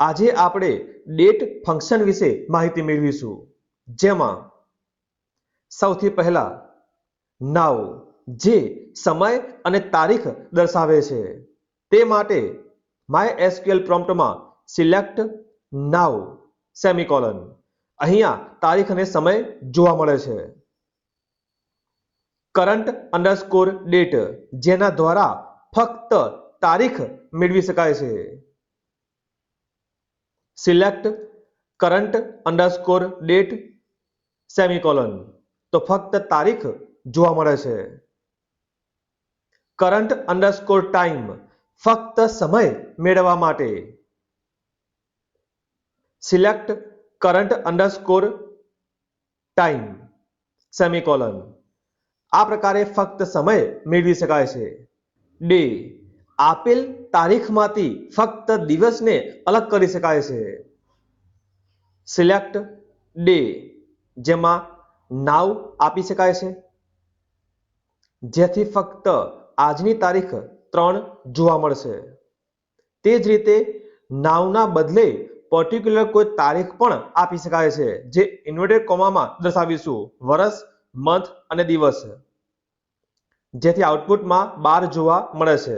આજે આપણે date function વિશે માહિતી મેળવીશું, જેમાં સૌથી પહેલા નાવ જે સમય અને તારીખ દર્શાવે છે, તે માટે MySQL પ્રોમ્પ્ટમાં સિલેક્ટ નાવ સેમિકોલન અહીંયા તારીખ અને સમય જોવા મળે છે. કરંટ અંડરસ્કોર ડેટ જેના દ્વારા ફક્ત તારીખ મેળવી શકાય છે. Select current underscore date semicolon તો ફક્ત તારીખ જોવા મળે છે. કરંટ અંડરસ્કોર ટાઈમ ફક્ત સમય મેળવવા માટે. Select current underscore time semicolon આ પ્રકારે ફક્ત સમય મેળવી શકાય છે. ડે આપેલ તારીખમાંથી ફક્ત દિવસને અલગ કરી શકાય છે. સિલેક્ટ ડે જેમાં નાવ આપી શકાય છે, જેથી ફક્ત આજની તારીખ 3 જોવા મળશે. તે જ રીતે નાવના બદલે પર્ટિક્યુલર કોઈ તારીખ પણ આપી શકાય છે, જે ઇન્વર્ટેડ કોમામાં દર્શાવીશું, વર્ષ, મંથ અને દિવસ, જેથી આઉટપુટમાં 12 જોવા મળે છે.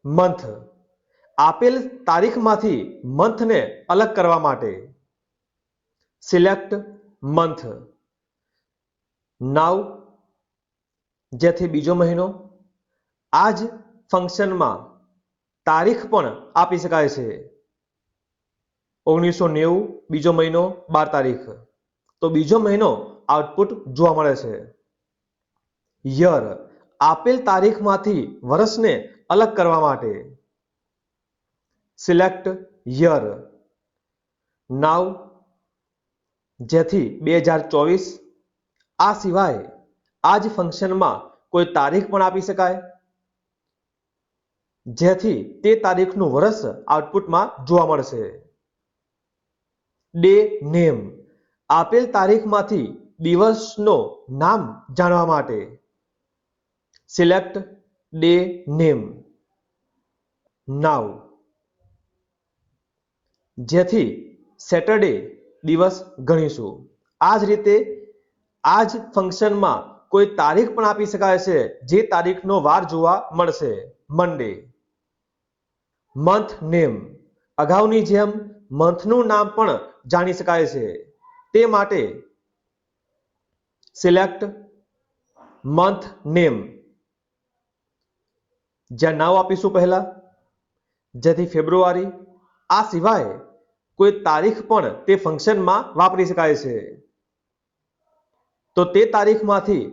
મંથ આપેલ તારીખમાંથી મંથને અલગ કરવા માટે. સિલેક્ટ મંથ નાવ જેથી બીજો મહિનો. આ જ ફંક્શનમાં તારીખ પણ આપી શકાય છે. 1990 બીજો મહિનો 12 તારીખ, તો બીજો મહિનો આઉટપુટ જોવા મળે છે. યર આપેલ તારીખમાંથી વર્ષને અલગ કરવા માટે. સિલેક્ટ યર નાવ જેથી 2024. આ સિવાય આ જ ફંક્શનમાં કોઈ તારીખ પણ આપી શકાય, જેથી તે તારીખનું વર્ષ આઉટપુટમાં જોવા મળશે. ડે નેમ આપેલ તારીખમાંથી દિવસનો નામ જાણવા માટે. સિલેક્ટ ડે નેમ નાવ જેથી સેટરડે દિવસ ગણીશું. આ જ રીતે આ જ ફંક્શનમાં કોઈ તારીખ પણ આપી શકાય છે, જે તારીખનો વાર જોવા મળશે, મંડે. મંથ નેમ અગાઉની જેમ મંથનું નામ પણ જાણી શકાય છે, તે માટે સિલેક્ટ મંથ નેમ જ્યાં નાવ આપીશું પહેલા, જેથી ફેબ્રુઆરી. આ સિવાય કોઈ તારીખ પણ તે ફંક્શનમાં વાપરી શકાય છે, તો તે તારીખમાંથી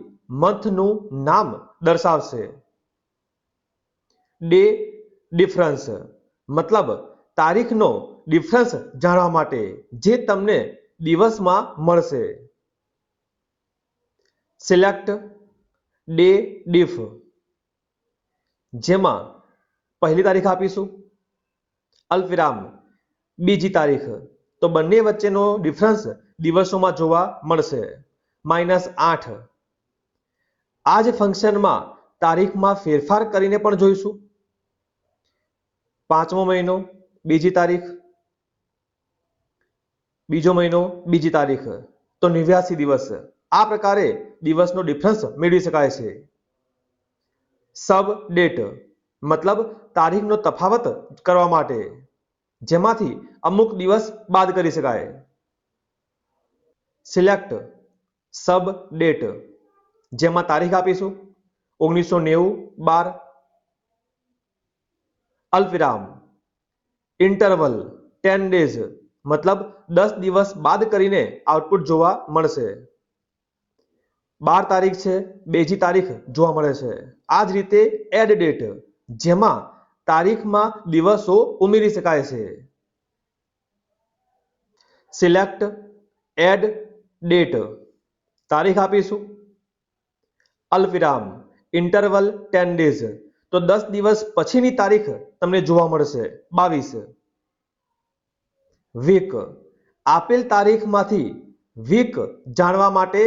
મંથનું નામ દર્શાવશે. ડે ડિફરન્સ મતલબ તારીખનો ડિફરન્સ જાણવા માટે, જે તમને દિવસમાં મળશે. સિલેક્ટ ડે ડિફ જેમાં પહેલી તારીખ આપીશું, અલ્પવિરામ બીજી તારીખ, તો બંને વચ્ચેનો ડિફરન્સ દિવસોમાં જોવા મળશે, -8. આ જ ફંક્શનમાં તારીખમાં ફેરફાર કરીને પણ જોઈશું. 5મો મહિનો બીજી તારીખ, બીજો મહિનો બીજી તારીખ, તો 89 દિવસ. આ પ્રકારે દિવસનો ડિફરન્સ મેળવી શકાય છે. સબ ડેટ મતલબ તારીખનો તફાવત કરવા માટે, જેમાંથી અમુક દિવસ બાદ કરી શકાય. સિલેક્ટ સબ ડેટ જેમાં તારીખ આપીશું 1990/12, અલ્પવિરામ ઇન્ટરવલ 10 ડેઝ મતલબ 10 દિવસ બાદ કરીને આઉટપુટ જોવા મળશે. 12 તારીખ છે, બીજી તારીખ જોવા મળે છે. આ જ રીતે એડ ડેટ જેમાં તારીખમાં દિવસો ઉમેરી શકાય છે. સિલેક્ટ એડ ડેટ તારીખ આપીશું, અલ્પવિરામ ઇન્ટરવલ 10 ડેઝ, તો 10 દિવસ પછીની તારીખ તમને જોવા મળશે, 22. વીક આપેલ તારીખમાંથી વીક જાણવા માટે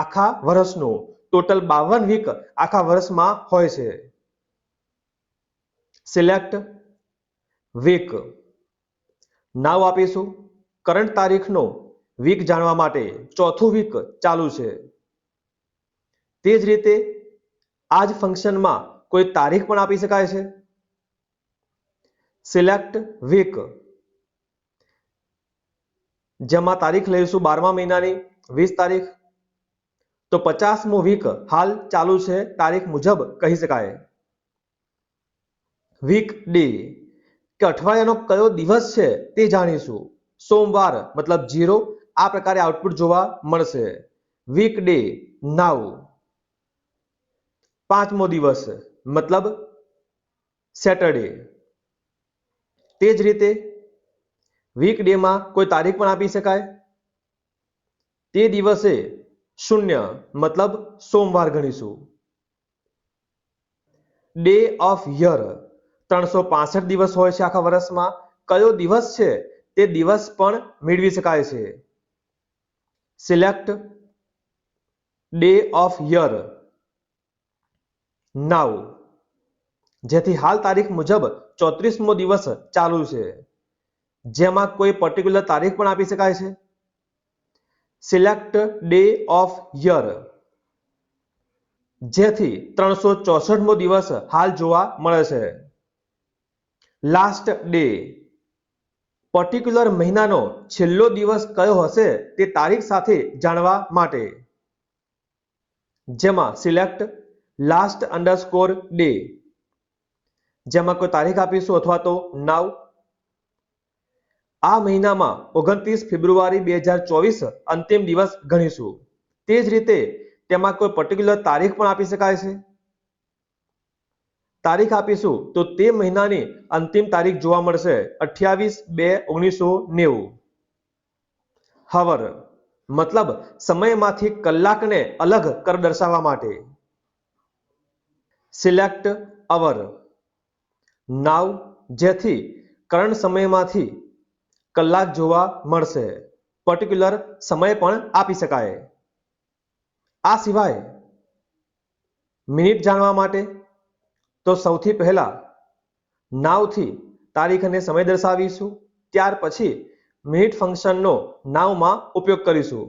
આખા વર્ષનું ટોટલ 52 વીક આખા વર્ષમાં હોય છે. Select week. નાવ આપીશું કરંટ તારીખનો વીક જાણવા માટે ચોથું વીક ચાલુ છે. તે જ રીતે આ જ ફંક્શનમાં કોઈ તારીખ પણ આપી શકાય છે. સિલેક્ટ વીક, જેમાં તારીખ લઈશું 12મા મહિનાની 20 તારીખ, તો 50મો વીક હાલ ચાલુ છે તારીખ મુજબ કહી શકાય. વીક ડે કે અઠવાડિયાનો કયો દિવસ છે તે જાણીશું. સોમવાર મતલબ 0, આ પ્રકારે આઉટપુટ જોવા મળશે. વીક ડે નાવ. 5મો દિવસ મતલબ સેટરડે. તે જ રીતે વીક ડેમાં કોઈ તારીખ પણ આપી શકાય. તે દિવસે 0 મતલબ સોમવાર ગણીશું. ડે ઓફ યર, 365 દિવસ હોય છે આખા વર્ષમાં. કયો દિવસ છે તે દિવસ પણ મેળવી શકાય છે. સિલેક્ટ ડે ઓફ યર નાવ, જેથી હાલ તારીખ મુજબ 34મો દિવસ ચાલુ છે, જેમાં કોઈ પર્ટિક્યુલર તારીખ પણ આપી શકાય છે. સિલેક્ટ ડે ઓફ યર, જેથી 364મો દિવસ હાલ જોવા મળે છે. લાસ્ટ ડે, પર્ટિક્યુલર મહિનાનો છેલ્લો દિવસ કયો હશે તે તારીખ સાથે જાણવા માટે, જેમાં સિલેક્ટ લાસ્ટ અંડરસ્કોર ડે, જેમાં કોઈ તારીખ આપીશું અથવા તો નાવ. આ મહિનામાં 29 ફેબ્રુઆરી 2024 અંતિમ દિવસ ગણીશું. તે જ રીતે તેમાં કોઈ પર્ટિક્યુલર તારીખ પણ આપી શકાય છે. તારીખ આપીશું તો તે મહિનાની અંતિમ તારીખ જોવા મળશે 28/2/1990. હવર મતલબ સમયમાંથી કલાકને અલગ કર દર્શાવવા માટે. સિલેક્ટ અવર નાવ, જેથી કરંટ સમયમાંથી કલાક જોવા મળશે. પર્ટિક્યુલર સમય પણ આપી શકાય. આ સિવાય મિનિટ જાણવા માટે તો સૌથી પહેલા નાવથી તારીખ અને સમય દર્શાવીશું, ત્યાર પછી મિનિટ ફંક્શનનો નાવમાં ઉપયોગ કરીશું.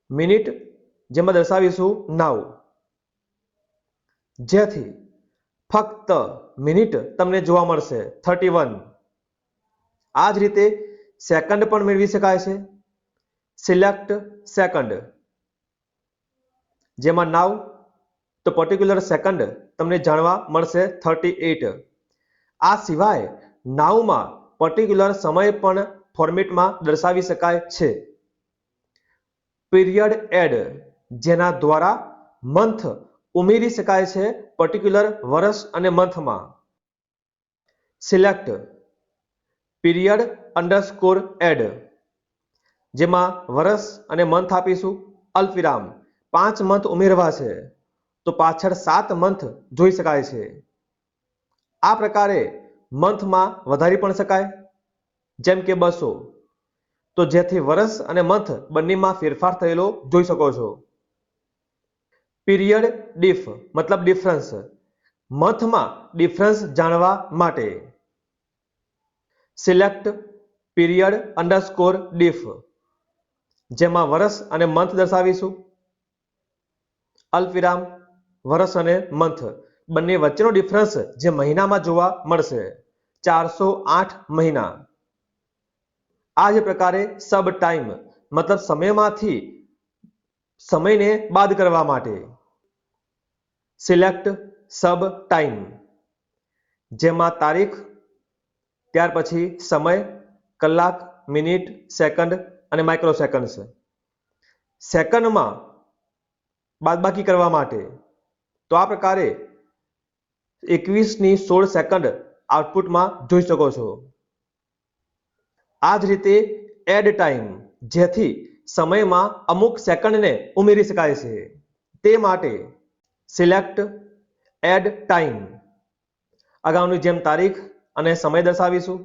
મિનિટ જેમાં દર્શાવીશું નાવ, જેથી ફક્ત મિનિટ તમને જોવા મળશે 31. આ જ રીતે સેકન્ડ પણ મેળવી શકાય છે. સિલેક્ટ સેકન્ડ, જેમાં નાવ તો પર્ટિક્યુલર સેકન્ડ તમને જાણવા મળશે 38. આ સિવાય નાવમાં પર્ટિક્યુલર સમય પણ ફોર્મેટમાં દર્શાવી શકાય છે. પીરિયડ એડ, જેના દ્વારા મંથ ઉમેરી શકાય છે પર્ટિક્યુલર વર્ષ અને મંથમાં. સિલેક્ટ પીરિયડ અંડરસ્કોર એડ, જેમાં વર્ષ અને મંથ આપીશું. અલ્પવિરામ 5 મંથ ઉમેરવા છે તો પાછળ 7 મંથ જોઈ શકાય છે. આ પ્રકારે મંથમાં વધારી પણ શકાય, જેમ કે 200, તો જેથી વર્ષ અને મંથ બંનેમાં ફેરફાર થયેલો જોઈ શકો છો. પીરિયડ ડિફ મતલબ ડિફરન્સ, મંથમાં ડિફરન્સ જાણવા માટે. સિલેક્ટ પીરિયડ અંડરસ્કોર ડિફ, જેમાં વર્ષ અને મંથ દર્શાવીશું. અલ્પવિરામ વર્ષ અને મંથ બંને વચ્ચેનો ડિફરન્સ જે મહિનામાં જોવા મળશે 408 મહિના. આ જ પ્રકારે સબ ટાઈમ મતલબ સમયમાંથી સમયને બાદ કરવા માટે. સિલેક્ટ સબ ટાઈમ, જેમાં તારીખ, ત્યાર પછી સમય, કલાક, મિનિટ, સેકન્ડ અને માઇક્રો સેકન્ડ્સ. સેકન્ડમાં બાદબાકી કરવા માટે, તો આ પ્રકારે 21/16 સેકન્ડ આઉટપુટમાં જોઈ શકો છો. આ જ રીતે એડ ટાઈમ, જેથી સમયમાં અમુક સેકન્ડને ઉમેરી શકાય છે. તે માટે સિલેક્ટ એડ ટાઈમ, અગાઉની જેમ તારીખ અને સમય દર્શાવીશું,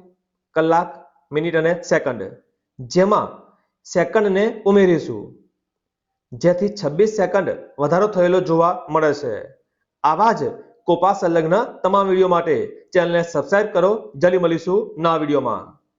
કલાક, મિનિટ અને સેકન્ડ, જેમાં સેકન્ડને ઉમેરીશું, જેથી 26 સેકન્ડ વધારો થયેલો જોવા મળે છે. આવા જ કોપા સંલગ્ન તમામ વિડીયો માટે ચેનલને સબસ્ક્રાઇબ કરો. જલ્દી મળીશું નવા વિડીયોમાં.